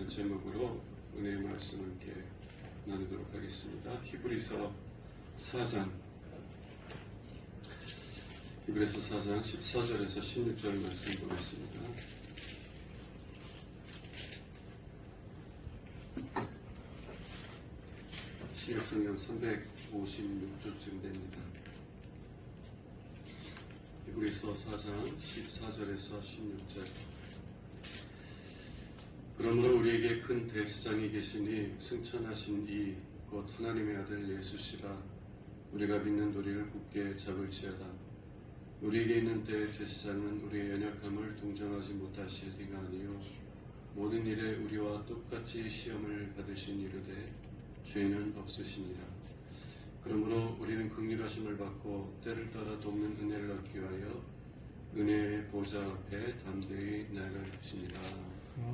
제목으로 은혜의 말씀을 함께 나누도록 하겠습니다. 히브리서 4장 14절에서 16절 말씀 보겠습니다. 신약성경 356쪽쯤 됩니다. 히브리서 4장 14절에서 16절. 그러므로 우리에게 큰 대스장이 계시니 승천하신 이 곧 하나님의 아들 예수시라. 우리가 믿는 도리를 굳게 잡을지어다. 우리에게 있는 대제사장은 우리의 연약함을 동정하지 못하실 리가 아니요 모든 일에 우리와 똑같이 시험을 받으신 이르되 죄는 없으시니라. 그러므로 우리는 긍휼하심을 받고 때를 따라 돕는 은혜를 얻기 위하여 은혜의 보좌 앞에 담대히 나아갈지니라.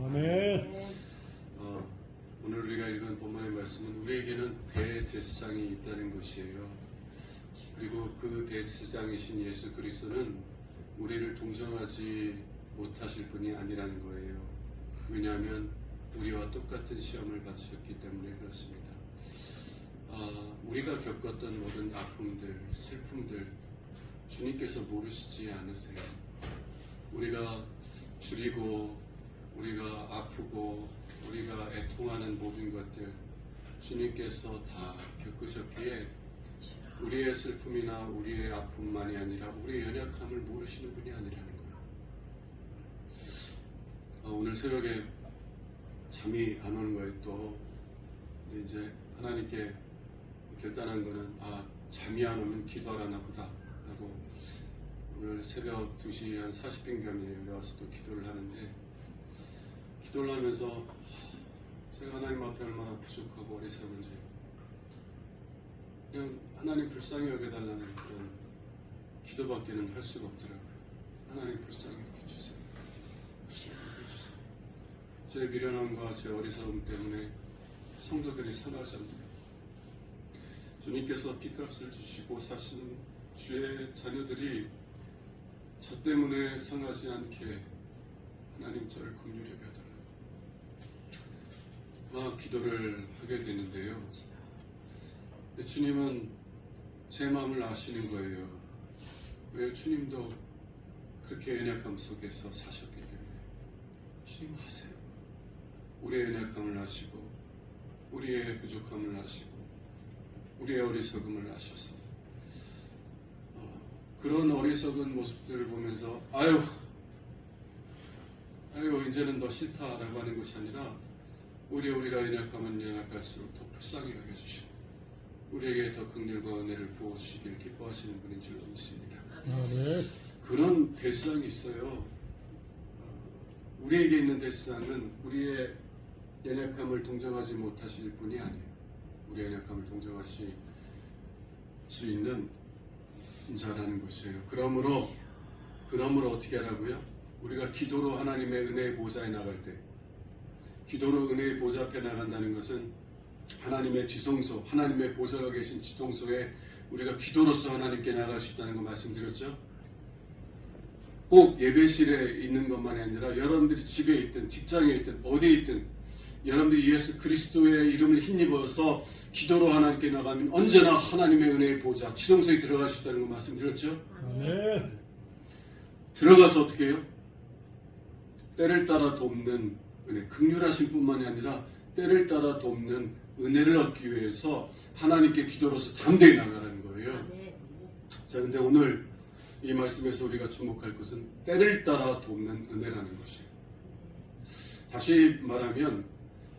아멘. 오늘 우리가 읽은 본문의 말씀은 우리에게는 대제사장이 있다는 것이에요. 그리고 그 대제사장이신 예수 그리스도는 우리를 동정하지 못하실 분이 아니라는 거예요. 왜냐하면 우리와 똑같은 시험을 받으셨기 때문에 그렇습니다. 우리가 겪었던 모든 아픔들, 슬픔들 주님께서 모르시지 않으세요. 우리가 줄이고 우리가 아프고 우리가 애통하는 모든 것들 주님께서 다 겪으셨기에 우리의 슬픔이나 우리의 아픔만이 아니라 우리의 연약함을 모르시는 분이 아니라는 거예요. 오늘 새벽에 잠이 안 오는 거예요. 또 이제 하나님께 결단한 거는 잠이 안 오면 기도하라나 보다 라고 오늘 새벽 2시 한 40분경에 올라와서 또 기도를 하는데 기도를 하면서 제가 하나님 앞에 얼마나 부족하고 어리석은지 그냥 하나님 불쌍히 여겨달라는 그런 기도밖에는 할 수가 없더라고요. 하나님 불쌍히 여겨주세요. 제 미련함과 제 어리석음 때문에 성도들이 상하지 않도록 주님께서 핏값을 주시고 사시는 주의 자녀들이 저 때문에 상하지 않게 하나님 저를 긍휼히 여겨달라고 기도를 하게 되는데요. 주님은 제 마음을 아시는 거예요. 왜? 주님도 그렇게 연약함 속에서 사셨기 때문에 주님 아세요. 우리의 연약함을 아시고 우리의 부족함을 아시고 우리의 어리석음을 아셔서 그런 어리석은 모습들을 보면서 아유 이제는 너 싫다라고 하는 것이 아니라 우리가 연약하면 연약할수록 더 불쌍히 여겨주시고 우리에게 더 긍휼과 은혜를 부어주시길 기뻐하시는 분인 줄 믿습니다. 그런 대상이 있어요. 우리에게 있는 대상은 우리의 연약함을 동정하지 못하실 분이 아니에요. 우리의 연약함을 동정하실 수 있는 자라는 것이에요. 그러므로 어떻게 하라고요? 우리가 기도로 하나님의 은혜의 보좌에 나갈 때 기도로 은혜의 보좌 앞에 나간다는 것은 하나님의 지성소, 하나님의 보좌가 계신 지성소에 우리가 기도로서 하나님께 나갈 수 있다는 거 말씀드렸죠? 꼭 예배실에 있는 것만이 아니라 여러분들이 집에 있든 직장에 있든 어디에 있든 여러분들이 예수 그리스도의 이름을 힘입어서 기도로 하나님께 나가면 언제나 하나님의 은혜의 보좌, 지성소에 들어갈 수 있다는 거 말씀드렸죠? 아멘. 들어가서 어떻게 해요? 때를 따라 돕는 은혜, 긍휼하신 뿐만이 아니라 때를 따라 돕는 은혜를 얻기 위해서 하나님께 기도로서 담대히 나가라는 거예요. 자, 근데 오늘 이 말씀에서 우리가 주목할 것은 때를 따라 돕는 은혜라는 것이에요. 다시 말하면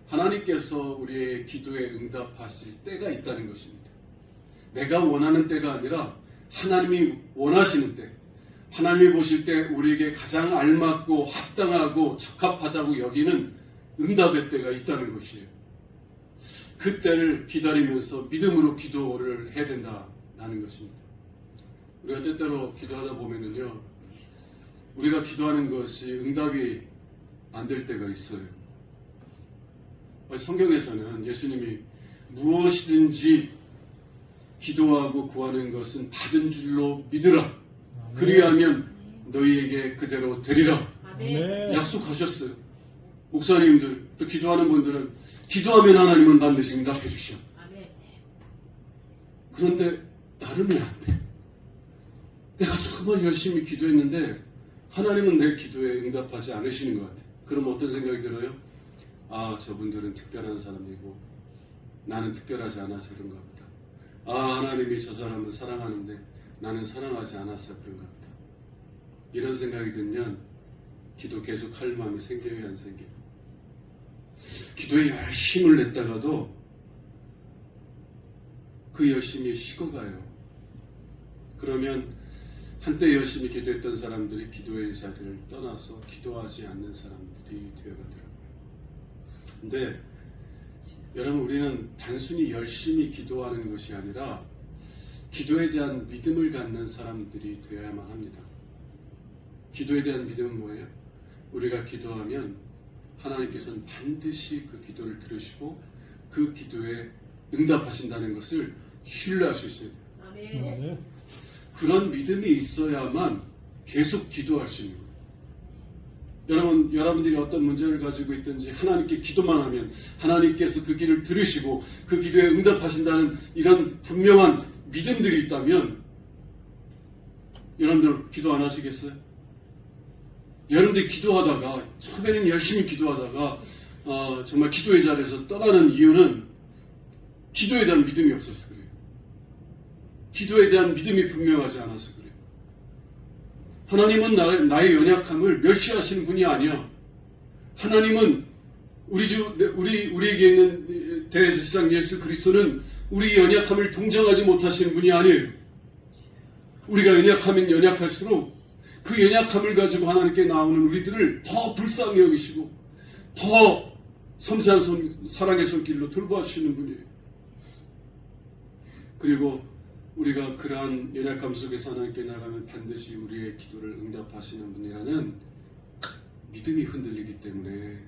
하나님께서 우리의 기도에 응답하실 때가 있다는 것입니다. 내가 원하는 때가 아니라 하나님이 원하시는 때, 하나님이 보실 때 우리에게 가장 알맞고 합당하고 적합하다고 여기는 응답의 때가 있다는 것이에요. 그 때를 기다리면서 믿음으로 기도를 해야 된다는 것입니다. 우리가 때때로 기도하다 보면은요, 우리가 기도하는 것이 응답이 안 될 때가 있어요. 성경에서는 예수님이 무엇이든지 기도하고 구하는 것은 받은 줄로 믿으라. 그리하면 너희에게 그대로 되리라. 아멘. 약속하셨어요. 목사님들, 또 기도하는 분들은 기도하면 하나님은 반드시 응답해 주셔. 아멘. 그런데 나는 왜 안 돼? 내가 정말 열심히 기도했는데 하나님은 내 기도에 응답하지 않으시는 것 같아. 그럼 어떤 생각이 들어요? 아, 저분들은 특별한 사람이고 나는 특별하지 않아서 그런가 보다. 아, 하나님이 저 사람을 사랑하는데 나는 사랑하지 않아서 그런가 보다. 이런 생각이 들면 기도 계속 할 마음이 생겨요, 안 생겨요? 기도에 열심을 냈다가도 그 열심이 식어가요. 그러면 한때 열심히 기도했던 사람들이 기도의 자리를 떠나서 기도하지 않는 사람들이 되어가더라고요. 근데 여러분, 우리는 단순히 열심히 기도하는 것이 아니라 기도에 대한 믿음을 갖는 사람들이 되어야만 합니다. 기도에 대한 믿음은 뭐예요? 우리가 기도하면 하나님께서는 반드시 그 기도를 들으시고 그 기도에 응답하신다는 것을 신뢰할 수 있어야 돼요. 아멘. 아멘. 그런 믿음이 있어야만 계속 기도할 수 있는 거예요. 여러분들이 어떤 문제를 가지고 있든지 하나님께 기도만 하면 하나님께서 그 길을 들으시고 그 기도에 응답하신다는 이런 분명한 믿음들이 있다면 여러분들 기도 안 하시겠어요? 여러분들이 기도하다가 처음에는 열심히 기도하다가 정말 기도의 자리에서 떠나는 이유는 기도에 대한 믿음이 없어서 그래요. 기도에 대한 믿음이 분명하지 않아서 그래요. 하나님은 나의 연약함을 멸시하시는 분이 아니야. 하나님은 우리에게 있는 대제사장 예수 그리스도는 우리 연약함을 동정하지 못하시는 분이 아니에요. 우리가 연약하면 연약할수록 그 연약함을 가지고 하나님께 나오는 우리들을 더 불쌍히 여기시고 더 섬세한 사랑의 손길로 돌봐주시는 분이에요. 그리고 우리가 그러한 연약함 속에서 하나님께 나가면 반드시 우리의 기도를 응답하시는 분이라는 믿음이 흔들리기 때문에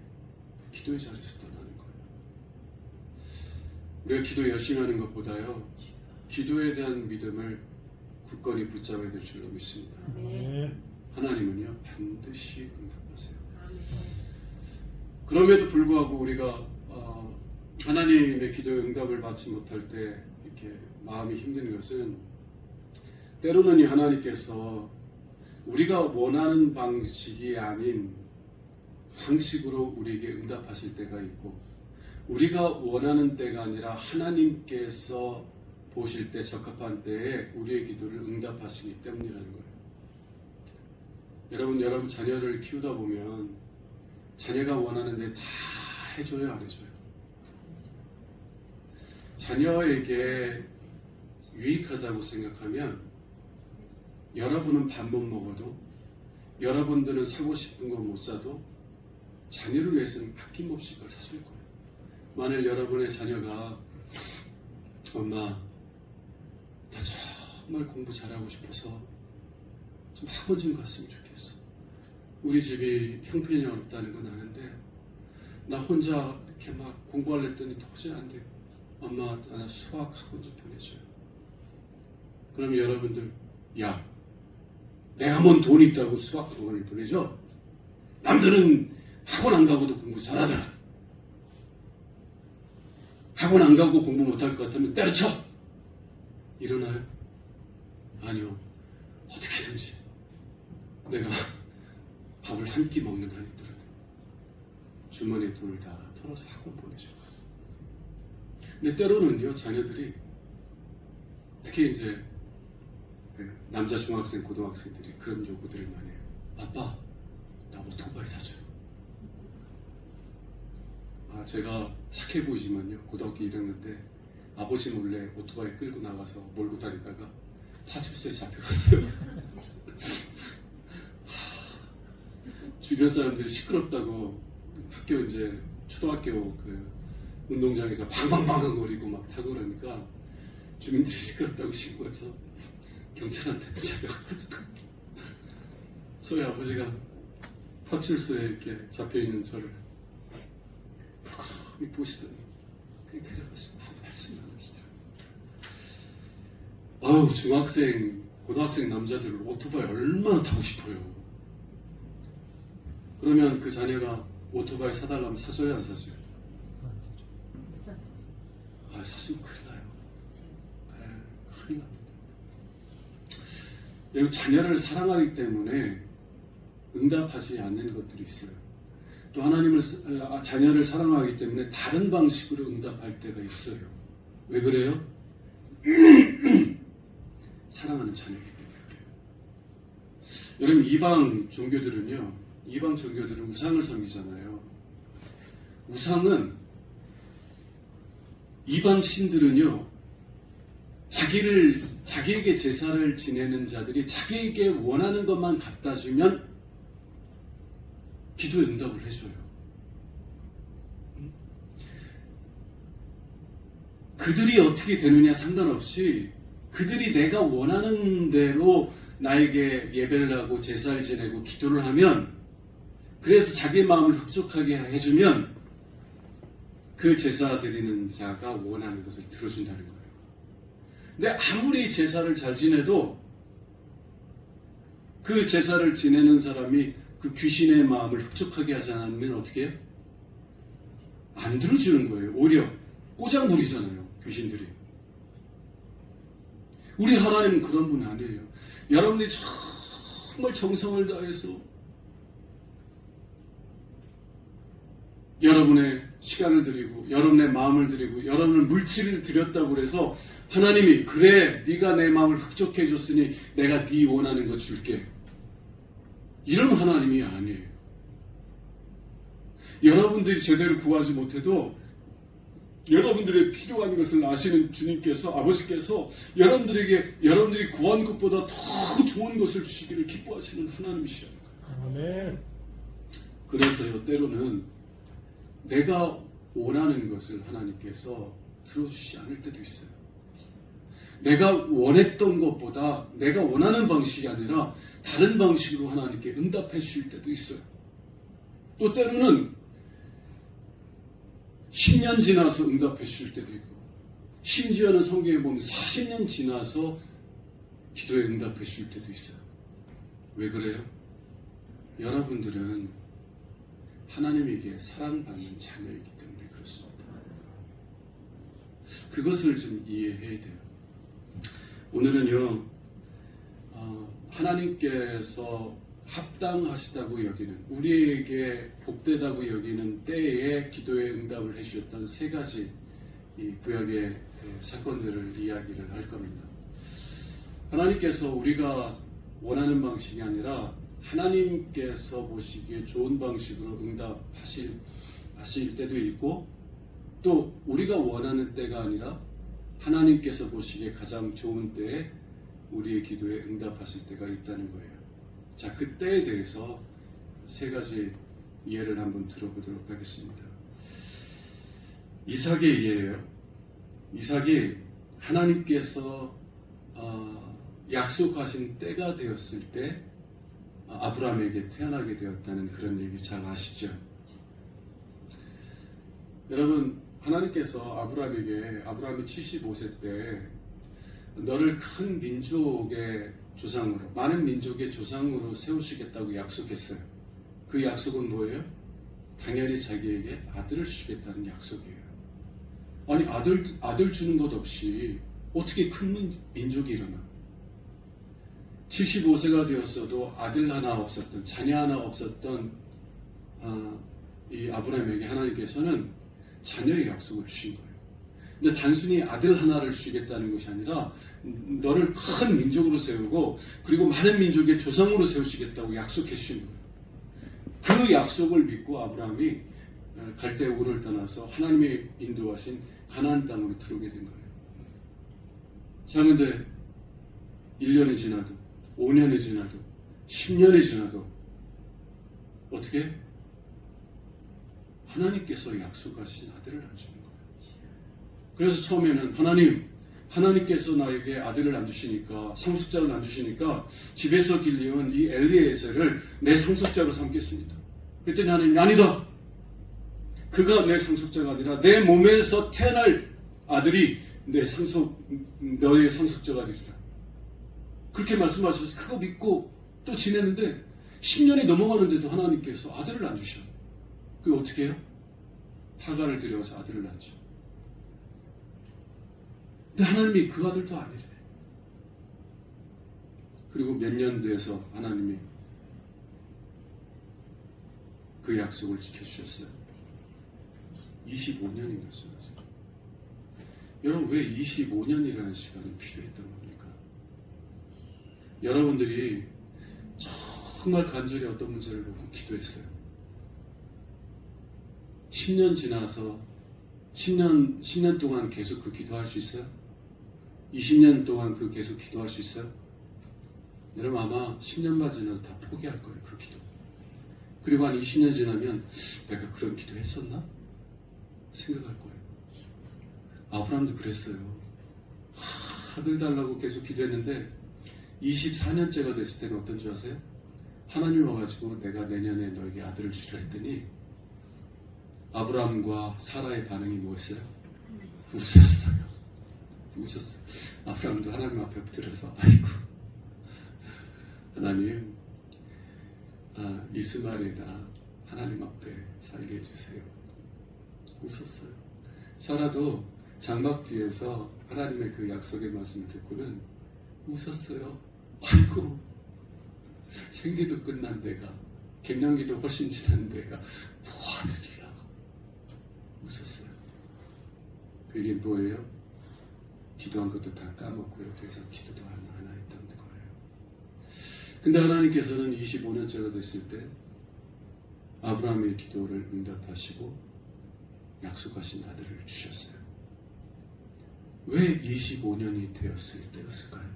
기도의 자리에서 떠나는 거예요. 우리가 기도 열심히 하는 것보다요, 기도에 대한 믿음을 굳건히 붙잡아야 될 줄로 믿습니다. 아멘. 하나님은요, 반드시 응답하세요. 아멘. 그럼에도 불구하고 우리가 하나님의 기도의 응답을 받지 못할 때 이렇게 마음이 힘든 것은 때로는 이 하나님께서 우리가 원하는 방식이 아닌 방식으로 우리에게 응답하실 때가 있고 우리가 원하는 때가 아니라 하나님께서 보실 때 적합한 때에 우리의 기도를 응답하시기 때문이라는 거예요. 여러분 자녀를 키우다 보면 자녀가 원하는데 다 해줘요, 안 해줘요? 자녀에게 유익하다고 생각하면 여러분은 밥 못 먹어도 여러분들은 사고 싶은 거 못 사도 자녀를 위해서는 아낌없이 그걸 사줄 거예요. 만일 여러분의 자녀가 엄마, 나 정말 공부 잘하고 싶어서 좀 학원 좀 갔으면 좋겠어. 우리 집이 형편이 어렵다는 건 아는데 나 혼자 이렇게 막 공부하려 했더니 도저히 안 돼요. 엄마, 나 수학 학원 좀 보내줘요. 그럼 여러분들, 야, 내가 뭔 돈 있다고 수학 학원을 보내줘? 남들은 학원 안 가고도 공부 잘하더라. 학원 안 가고 공부 못할 것 같으면 때려쳐! 일어나요? 아니요. 어떻게든지 내가 밥을 한 끼 먹는 한이 있더라도 주머니에 돈을 다 털어서 학원 보내줘. 근데 때로는요, 자녀들이 특히 이제 남자 중학생, 고등학생들이 그런 요구들을 많이 해요. 아빠, 나 오토바이 사줘요. 제가 착해 보이지만요, 고등학교 1학년 때 아버지 몰래 오토바이 끌고 나가서 몰고 다니다가 파출소에 잡혀갔어요. 주변 사람들이 시끄럽다고 학교 이제 초등학교 그 운동장에서 방방방방 거리고 막 타고 그러니까 주민들이 시끄럽다고 신고해서 경찰한테 잡혀가지고 저희 아버지가 파출소에 이렇게 잡혀있는 저를 불кра미 보시더니 그냥 데려갔어요. 아무 말씀 안 하시더라고요. 중학생, 고등학생 남자들 오토바이 얼마나 타고 싶어요. 그러면 그 자녀가 오토바이 사달라면 사줘야 안 사줘요? 비싸죠. 사시면 큰일 나요. 네, 큰일 납니다. 그리고 자녀를 사랑하기 때문에 응답하지 않는 것들이 있어요. 또 자녀를 사랑하기 때문에 다른 방식으로 응답할 때가 있어요. 왜 그래요? 사랑하는 자녀이기 때문에 그래요. 여러분, 이방 종교들은 우상을 섬기잖아요. 우상은, 이방 신들은요, 자기에게 제사를 지내는 자들이 자기에게 원하는 것만 갖다 주면 기도에 응답을 해줘요. 그들이 어떻게 되느냐 상관없이 그들이 내가 원하는 대로 나에게 예배를 하고 제사를 지내고 기도를 하면, 그래서 자기 마음을 흡족하게 해주면 그 제사 드리는 자가 원하는 것을 들어준다는 거예요. 근데 아무리 제사를 잘 지내도 그 제사를 지내는 사람이 그 귀신의 마음을 흡족하게 하지 않으면 어떻게 해요? 안 들어주는 거예요. 오히려 꼬장 부리잖아요, 귀신들이. 우리 하나님은 그런 분 아니에요. 여러분들이 정말 정성을 다해서 여러분의 시간을 드리고 여러분의 마음을 드리고 여러분의 물질을 드렸다고 해서 하나님이 그래 네가 내 마음을 흡족해 줬으니 내가 네 원하는 거 줄게, 이런 하나님이 아니에요. 여러분들이 제대로 구하지 못해도 여러분들의 필요한 것을 아시는 주님께서, 아버지께서 여러분들이 구한 것보다 더 좋은 것을 주시기를 기뻐하시는 하나님이시죠. 아멘. 그래서요, 때로는 내가 원하는 것을 하나님께서 들어주시지 않을 때도 있어요. 내가 원했던 것보다 내가 원하는 방식이 아니라 다른 방식으로 하나님께 응답해 주실 때도 있어요. 또 때로는 10년 지나서 응답해 주실 때도 있고, 심지어는 성경에 보면 40년 지나서 기도에 응답해 주실 때도 있어요. 왜 그래요? 여러분들은 하나님에게 사랑받는 자녀이기 때문에 그렇습니다. 그것을 좀 이해해야 돼요. 오늘은요, 하나님께서 합당하시다고 여기는, 우리에게 복되다고 여기는 때에 기도에 응답을 해주셨던 세 가지 이 구약의 사건들을 이야기를 할 겁니다. 하나님께서 우리가 원하는 방식이 아니라 하나님께서 보시기에 좋은 방식으로 응답하실 때도 있고, 또 우리가 원하는 때가 아니라 하나님께서 보시기에 가장 좋은 때에 우리의 기도에 응답하실 때가 있다는 거예요. 자, 그 때에 대해서 세 가지 예를 한번 들어보도록 하겠습니다. 이삭의 예예요. 이삭이 하나님께서 약속하신 때가 되었을 때 아브라함에게 태어나게 되었다는 그런 얘기 잘 아시죠? 여러분, 하나님께서 아브라함이 75세 때 너를 큰 민족의 조상으로, 많은 민족의 조상으로 세우시겠다고 약속했어요. 그 약속은 뭐예요? 당연히 자기에게 아들을 주시겠다는 약속이에요. 아니, 아들 주는 것 없이 어떻게 큰 민족이 일어나? 75세가 되었어도 아들 하나 없었던, 자녀 하나 없었던 이 아브라함에게 하나님께서는 자녀의 약속을 주신 거예요. 근데 단순히 아들 하나를 주시겠다는 것이 아니라 너를 큰 민족으로 세우고 그리고 많은 민족의 조상으로 세우시겠다고 약속해 주신 거예요. 그 약속을 믿고 아브라함이 갈대 우를 떠나서 하나님의 인도하신 가나안 땅으로 들어오게 된 거예요. 자, 근데 1년이 지나도 5년이 지나도 10년이 지나도 어떻게? 하나님께서 약속하신 아들을 안 주는 거예요. 그래서 처음에는 하나님께서 나에게 아들을 안 주시니까, 상속자를 안 주시니까 집에서 길리운 이 엘리에셀을 내 상속자로 삼겠습니다. 그랬더니 하나님이 아니다. 그가 내 상속자가 아니라 내 몸에서 태어날 아들이 너의 상속자가 되리라. 그렇게 말씀하셔서 그거 믿고 또 지냈는데 10년이 넘어가는데도 하나님께서 아들을 안 주셔. 그 어떻게 해요? 하갈을 들여서 아들을 낳죠. 근데 하나님이 그 아들도 아니래. 그리고 몇 년 뒤에서 하나님이 그 약속을 지켜주셨어요. 25년이 났어요. 여러분, 왜 25년이라는 시간이 필요했던 겁니까? 여러분들이 정말 간절히 어떤 문제를 보고 기도했어요. 10년 지나서 10년 동안 계속 그 기도할 수 있어요? 20년 동안 그 계속 기도할 수 있어요? 여러분 아마 10년만 지나도 다 포기할 거예요. 그 기도. 그리고 한 20년 지나면 내가 그런 기도 했었나? 생각할 거예요. 아브라함도 그랬어요. 아들 달라고 계속 기도했는데 24년째가 됐을 때는 어떤 줄 아세요? 하나님 와가지고 내가 내년에 너에게 아들을 주려 했더니 아브라함과 사라의 반응이 뭐였어요? 웃었어요. 웃었어요. 아브라함도 하나님 앞에 엎드려서 아이고 하나님 이스마엘이나 하나님 앞에 살게 해주세요. 웃었어요. 사라도 장막 뒤에서 하나님의 그 약속의 말씀을 듣고는 웃었어요. 아이고 생기도 끝난 내가 갱년기도 훨씬 지난 내가 뭐 아들이야. 웃었어요. 그게 뭐예요? 기도한 것도 다 까먹고요. 더 이상 기도도 하나 했던 거예요. 근데 하나님께서는 25년째가 됐을 때 아브라함의 기도를 응답하시고 약속하신 아들을 주셨어요. 왜 25년이 되었을 때였을까요?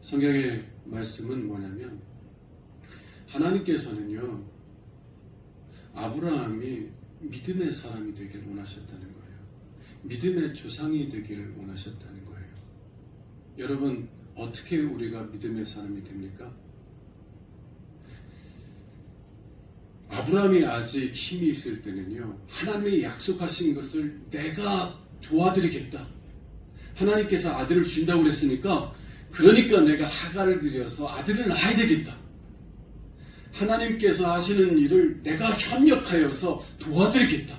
성경의 말씀은 뭐냐면 하나님께서는요 아브라함이 믿음의 사람이 되기를 원하셨다는 거예요. 믿음의 조상이 되기를 원하셨다는 거예요. 여러분 어떻게 우리가 믿음의 사람이 됩니까? 아브라함이 아직 힘이 있을 때는요 하나님이 약속하신 것을 내가 도와드리겠다. 하나님께서 아들을 준다고 그랬으니까 그러니까 내가 하갈을 들여서 아들을 낳아야 되겠다. 하나님께서 하시는 일을 내가 협력하여서 도와드리겠다.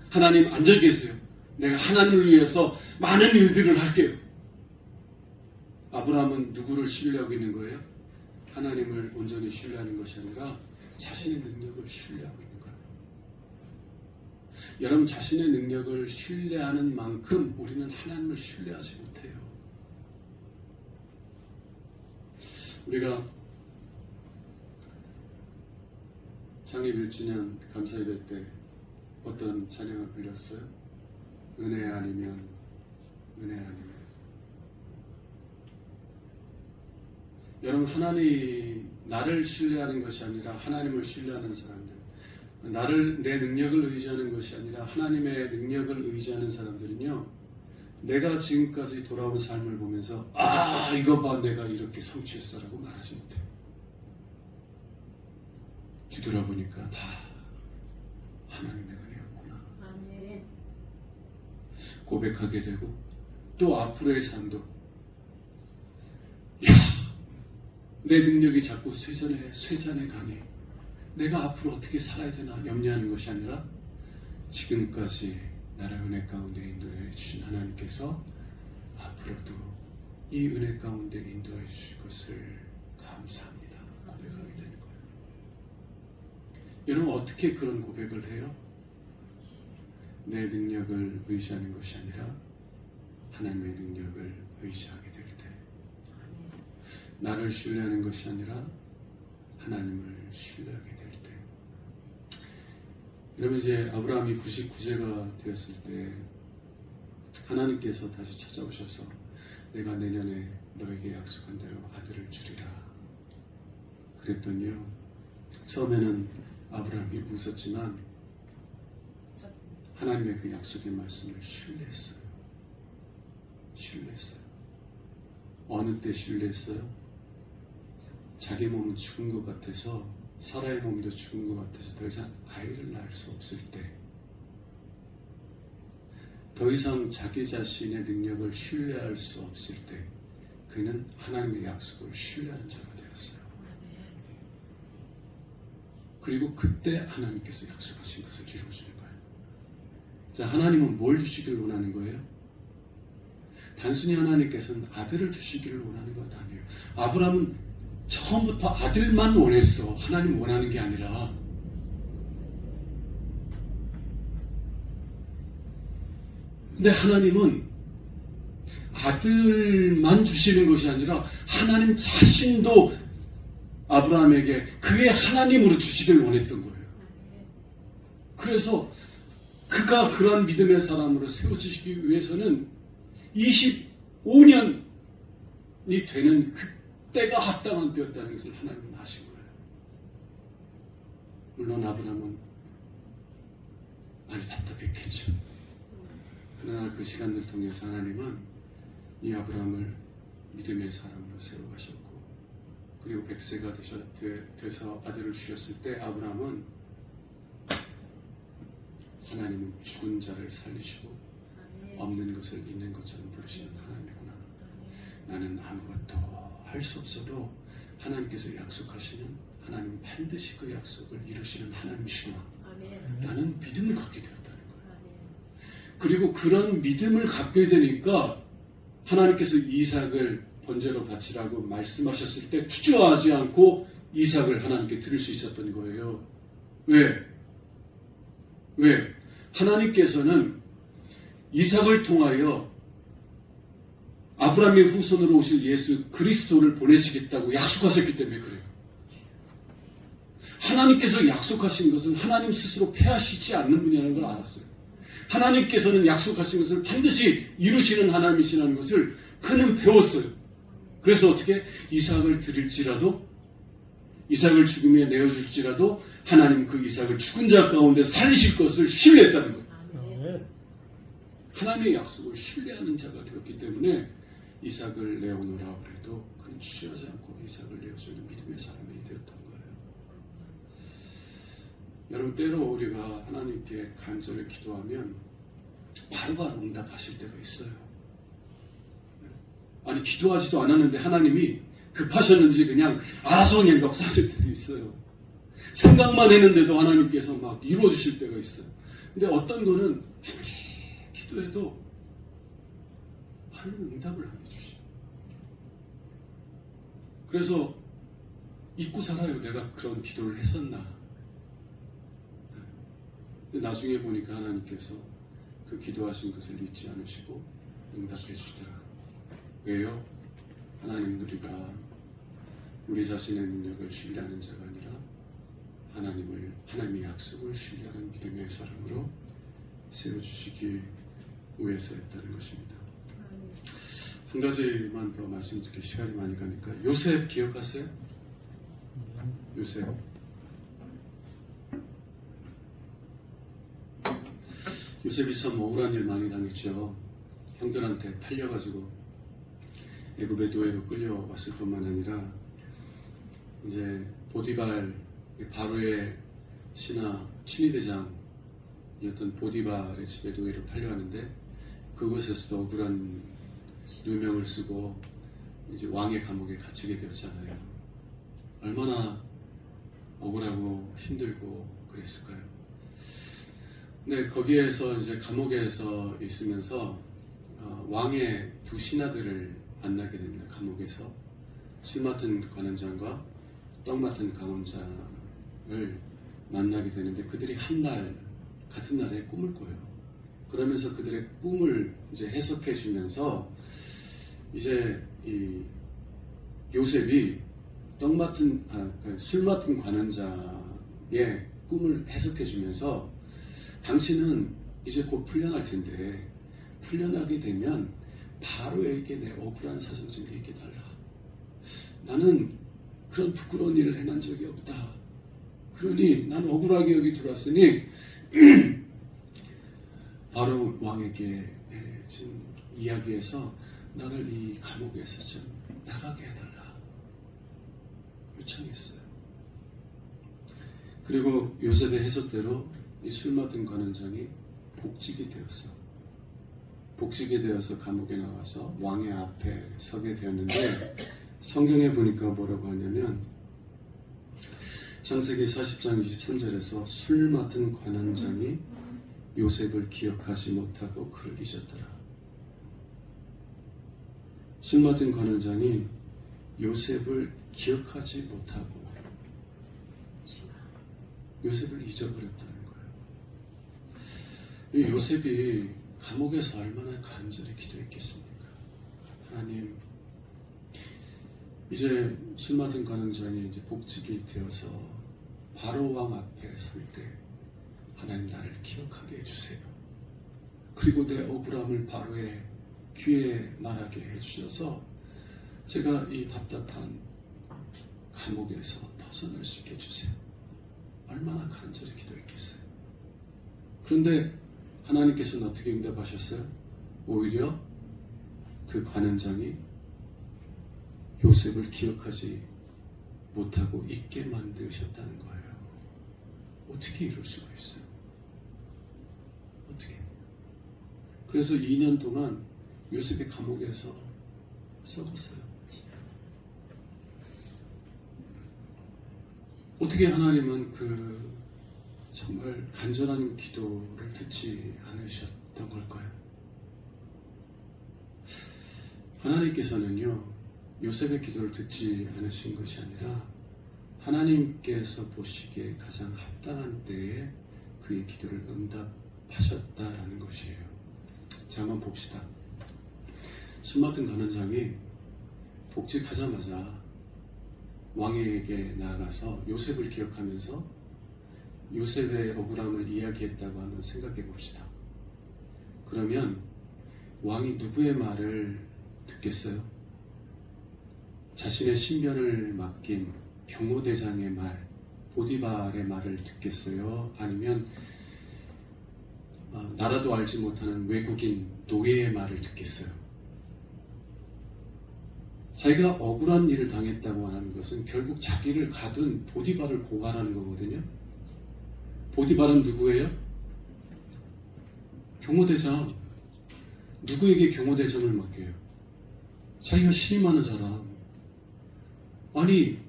하나님 앉아 계세요. 내가 하나님을 위해서 많은 일들을 할게요. 아브라함은 누구를 신뢰하고 있는 거예요? 하나님을 온전히 신뢰하는 것이 아니라 자신의 능력을 신뢰하고 있는 거예요. 여러분 자신의 능력을 신뢰하는 만큼 우리는 하나님을 신뢰하지 못해요. 우리가 창립 1주년 감사예배 때 어떤 찬양을 불렸어요? 은혜 아니면 은혜 아니면. 여러분 하나님 나를 신뢰하는 것이 아니라 하나님을 신뢰하는 사람들, 내 능력을 의지하는 것이 아니라 하나님의 능력을 의지하는 사람들은요 내가 지금까지 돌아온 삶을 보면서 이거 봐 내가 이렇게 성취했어라고 말하지 못해요. 뒤돌아보니까 다 하나님의 은혜였구나. 아멘. 고백하게 되고 또 앞으로의 삶도 내 능력이 자꾸 쇠잔해 가니 내가 앞으로 어떻게 살아야 되나 염려하는 것이 아니라 지금까지 나를 은혜 가운데 인도해 주신 하나님께서 앞으로도 이 은혜 가운데 인도해 주실 것을 감사합니다. 고백하게 되는 거예요. 여러분 어떻게 그런 고백을 해요? 내 능력을 의지하는 것이 아니라 하나님의 능력을 의지하게 될 때, 나를 신뢰하는 것이 아니라 하나님을 신뢰하게 될 때. 여러분 이제 아브라함이 99세가 되었을 때 하나님께서 다시 찾아오셔서 내가 내년에 너에게 약속한 대로 아들을 주리라 그랬더니요 처음에는 아브라함이 웃었지만 하나님의 그 약속의 말씀을 신뢰했어요. 어느 때 신뢰했어요? 자기 몸은 죽은 것 같아서 사라의 몸도 죽은 것 같아서 더 이상 아이를 낳을 수 없을 때, 더 이상 자기 자신의 능력을 신뢰할 수 없을 때 그는 하나님의 약속을 신뢰하는 자가 되었어요. 그리고 그때 하나님께서 약속하신 것을 이루어주는 거예요. 자, 하나님은 뭘 주시기를 원하는 거예요? 단순히 하나님께서는 아들을 주시기를 원하는 것 아니에요. 아브라함은 처음부터 아들만 원했어. 하나님 원하는 게 아니라. 근데 하나님은 아들만 주시는 것이 아니라 하나님 자신도 아브라함에게 그의 하나님으로 주시길 원했던 거예요. 그래서 그가 그러한 믿음의 사람으로 세워지시기 위해서는 25년이 되는 그때가 합당한 때였다는 것을 하나님은 아신 거예요. 물론 아브라함은 많이 답답했겠죠. 그러나 그 시간들 통해서 하나님은 이 아브라함을 믿음의 사람으로 세워가셨고, 그리고 100세가 돼서 아들을 주셨을 때 아브라함은 하나님은 죽은 자를 살리시고 없는 것을 있는 것처럼 부르시는 하나님이구나. 나는 아무것도 할 수 없어도 하나님께서 약속하시는 하나님은 반드시 그 약속을 이루시는 하나님이시구나. 나는 믿음을 갖게 되었다는 거예요. 그리고 그런 믿음을 갖게 되니까 하나님께서 이삭을 번제로 바치라고 말씀하셨을 때 주저하지 않고 이삭을 하나님께 드릴 수 있었던 거예요. 왜? 하나님께서는 이삭을 통하여 아브라함의 후손으로 오실 예수 그리스도를 보내시겠다고 약속하셨기 때문에 그래요. 하나님께서 약속하신 것은 하나님 스스로 패하시지 않는 분이라는 걸 알았어요. 하나님께서는 약속하신 것을 반드시 이루시는 하나님이시라는 것을 그는 배웠어요. 그래서 어떻게 이삭을 드릴지라도, 이삭을 죽음에 내어줄지라도 하나님 그 이삭을 죽은 자 가운데 살리실 것을 신뢰했다는 거예요. 하나님의 약속을 신뢰하는 자가 되었기 때문에 이삭을 내어놓으라 그래도 그는 주저하지 않고 이삭을 내어주는 믿음의 사람이 되었던 거예요. 여러분, 때로 우리가 하나님께 간절히 기도하면 바로바로 응답하실 때가 있어요. 아니, 기도하지도 않았는데 하나님이 급하셨는지 그냥 알아서 그냥 역사하실 때도 있어요. 생각만 했는데도 하나님께서 막 이루어주실 때가 있어요. 근데 어떤 거는 아무리 기도해도 하나님은 응답을 안 해주시죠. 그래서 잊고 살아요. 내가 그런 기도를 했었나. 근데 나중에 보니까 하나님께서 그 기도하신 것을 잊지 않으시고 응답해 주시더라. 왜요? 하나님, 우리가 우리 자신의 능력을 신뢰하는 자가 아니라 하나님의 약속을 신뢰하는 믿음의 사람으로 세워주시기 위해서였다는 것입니다. 한 가지만 더 말씀드릴 시간이 많이 가니까, 요셉 기억하세요? 요셉이 참 억울한 일 많이 당했죠. 형들한테 팔려가지고 애굽의 노예로 끌려왔을 뿐만 아니라 이제 보디발, 바로의 신하 친위대장이었던 보디발의 집에 노예로 팔려왔는데, 그곳에서도 억울한 누명을 쓰고 이제 왕의 감옥에 갇히게 되었잖아요. 얼마나 억울하고 힘들고 그랬을까요? 근데 거기에서 이제 감옥에서 있으면서 왕의 두 신하들을 만나게 됩니다. 감옥에서 술 맡은 관원장과 떡 맡은 감원장을 만나게 되는데, 그들이 같은 날에 꿈을 꿔요. 그러면서 그들의 꿈을 이제 해석해 주면서 이제 이 요셉이 술 맡은 관원장의 꿈을 해석해 주면서, 당신은 이제 곧 풀려날 텐데 풀려나게 되면 바로에게 내 억울한 사정 좀 얘기해달라. 나는 그런 부끄러운 일을 행한 적이 없다. 그러니 나는 억울하게 여기 들어왔으니 바로 왕에게 지금 이야기해서 나를 이 감옥에서 좀 나가게 해달라 요청했어요. 그리고 요셉의 해석대로 이 술 맡은 관원장이 복직이 되었어. 복직이 되어서 감옥에 나와서 왕의 앞에 서게 되었는데, 성경에 보니까 뭐라고 하냐면 창세기 40장 23절에서 술 맡은 관원장이 요셉을 기억하지 못하고 그를 잊었더라. 술 맡은 관원장이 요셉을 기억하지 못하고 요셉을 잊어버렸다는 거예요. 이 요셉이 감옥에서 얼마나 간절히 기도했겠습니까? 하나님, 이제 술 맡은 관원장이 이제 복직이 되어서 바로 왕 앞에 설 때 하나님 나를 기억하게 해주세요. 그리고 내 억울함을 바로의 귀에 말하게 해주셔서 제가 이 답답한 감옥에서 벗어날 수 있게 해주세요. 얼마나 간절히 기도했겠어요. 그런데 하나님께서는 어떻게 응답하셨어요? 오히려 그 관원장이 요셉을 기억하지 못하고 잊게 만드셨다는 거예요. 어떻게 이럴 수가 있어요? 어떻게? 그래서 2년 동안 요셉이 감옥에서 썩었어요. 어떻게 하나님은 그 정말 간절한 기도를 듣지 않으셨던 걸까요? 하나님께서는요, 요셉의 기도를 듣지 않으신 것이 아니라 하나님께서 보시기에 가장 합당한 때에 그의 기도를 응답하셨다라는 것이에요. 자, 한번 봅시다. 술 맡은 관원장이 복직하자마자 왕에게 나아가서 요셉을 기억하면서 요셉의 억울함을 이야기했다고 한번 생각해 봅시다. 그러면 왕이 누구의 말을 듣겠어요? 자신의 신변을 맡긴 경호대장의 말, 보디발의 말을 듣겠어요? 아니면 나라도 알지 못하는 외국인 노예의 말을 듣겠어요? 자기가 억울한 일을 당했다고 하는 것은 결국 자기를 가둔 보디발을 고발하는 거거든요. 보디발은 누구예요? 경호대장. 누구에게 경호대장을 맡겨요? 자기가 신임하는 사람. 아니,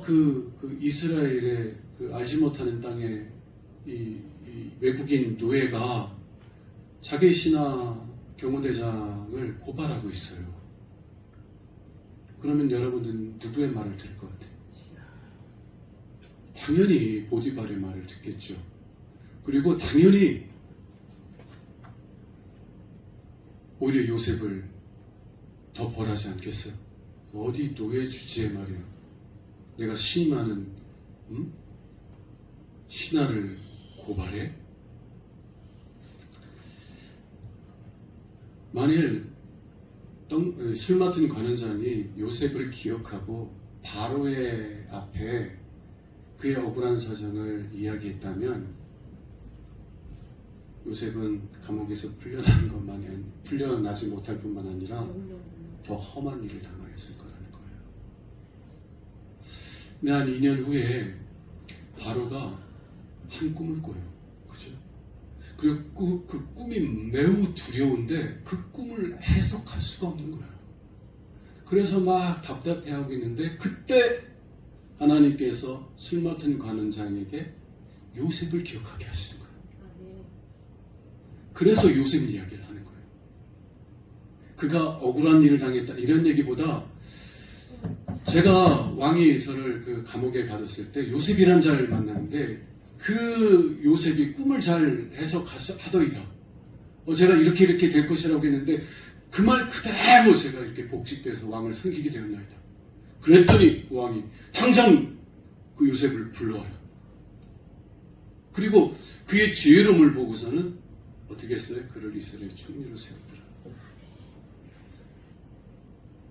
그 이스라엘의 그 알지 못하는 땅에 이 외국인 노예가 자기 신하 경호대장을 고발하고 있어요. 그러면 여러분들은 누구의 말을 들을 것 같아요? 당연히 보디발의 말을 듣겠죠. 그리고 당연히 오히려 요셉을 더 벌하지 않겠어요? 어디 노예 주제에 말이야. 내가 신임하는 신하를 고발해? 만일 술 맡은 관원장이 요셉을 기억하고 바로의 앞에 그의 억울한 사정을 이야기했다면 요셉은 감옥에서 풀려나지 못할 뿐만 아니라 더 험한 일을 당하였을 거라는 거예요. 근데 한 2년 후에 바로가 한 꿈을 꿔요. 그죠? 그리고 그 꿈이 매우 두려운데 그 꿈을 해석할 수가 없는 거예요. 그래서 막 답답해하고 있는데 그때 하나님께서 술 맡은 관원장에게 요셉을 기억하게 하시는 거예요. 그래서 요셉 이야기를 하는 거예요. 그가 억울한 일을 당했다 이런 얘기보다 제가 왕이 저를 그 감옥에 가뒀을 때 요셉이란 자를 만났는데 그 요셉이 꿈을 잘 해석하더이다. 제가 이렇게 될 것이라고 했는데 그 말 그대로 제가 이렇게 복직돼서 왕을 섬기게 되었나이다. 그랬더니 왕이 당장 그 요셉을 불러와라. 그리고 그의 지혜로움을 보고서는 어떻게 했어요? 그를 이스라엘 총리로 세웠더라.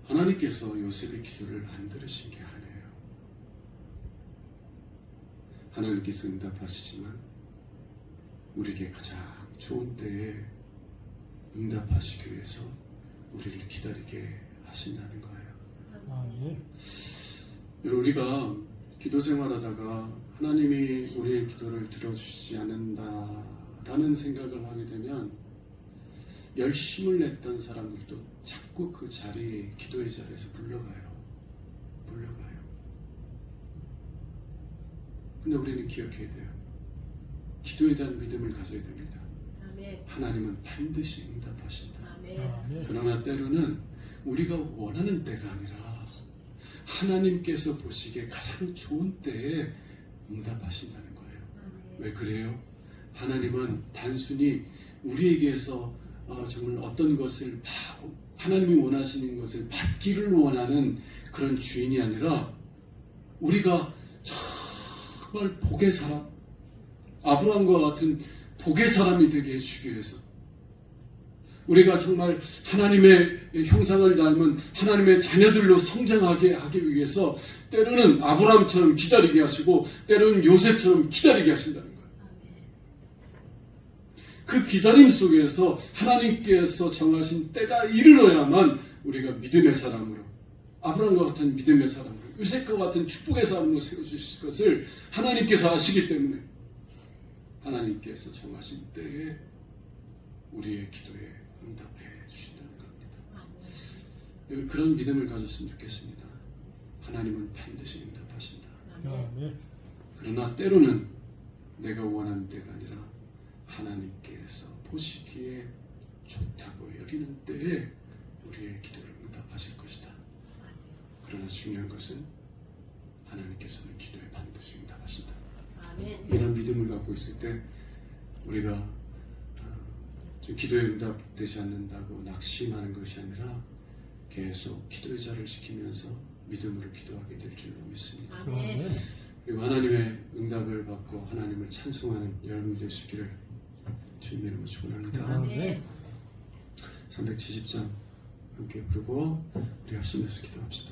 하나님께서 요셉의 기도를 안 들으신 게 아니에요. 하나님께서 응답하시지만 우리에게 가장 좋은 때에 응답하시기 위해서 우리를 기다리게 하신다는 거예요. 아멘. 우리가 기도 생활하다가 하나님이 우리의 기도를 들어주시지 않는다라는 생각을 하게 되면 열심을 냈던 사람들도 자꾸 그 자리에 기도의 자리에서 물러가요. 근데 우리는 기억해야 돼요. 기도에 대한 믿음을 가져야 됩니다. 아멘. 하나님은 반드시 응답하신다. 아멘. 아멘. 그러나 때로는 우리가 원하는 때가 아니라 하나님께서 보시기에 가장 좋은 때에 응답하신다는 거예요. 아멘. 왜 그래요? 하나님은 단순히 우리에게서 정말 어떤 것을 하나님이 원하시는 것을 받기를 원하는 그런 주인이 아니라 우리가 정말 복의 사람, 아브라함과 같은 복의 사람이 되게 해주기 위해서 우리가 정말 하나님의 형상을 닮은 하나님의 자녀들로 성장하게 하기 위해서 때로는 아브라함처럼 기다리게 하시고 때로는 요셉처럼 기다리게 하신다는 거예요. 그 기다림 속에서 하나님께서 정하신 때가 이르러야만 우리가 믿음의 사람으로 아브라함과 같은 믿음의 사람으로 요셉과 같은 축복의 사람으로 세워주실 것을 하나님께서 아시기 때문에 하나님께서 정하신 때에 우리의 기도에 응답해 주신다는 겁니다. 그런 믿음을 가졌으면 좋겠습니다. 하나님은 반드시 응답하신다. 아멘. 그러나 때로는 내가 원하는 때가 아니라 하나님께서 보시기에 좋다고 여기는 때에 우리의 기도를 응답하실 것이다. 그러나 중요한 것은 하나님께서는 기도에 반드시 응답하신다. 아멘. 이런 믿음을 갖고 있을 때 우리가 좀 기도에 응답되지 않는다고 낙심하는 것이 아니라 계속 기도의 자를 지키면서 믿음으로 기도하게 될 줄로 믿습니다. 아멘. 그리고 하나님의 응답을 받고 하나님을 찬송하는 여러분 되시기를 주님의 이름으로 축원합니다. 아멘. 370장 함께 부르고 우리 합심해서 기도합시다.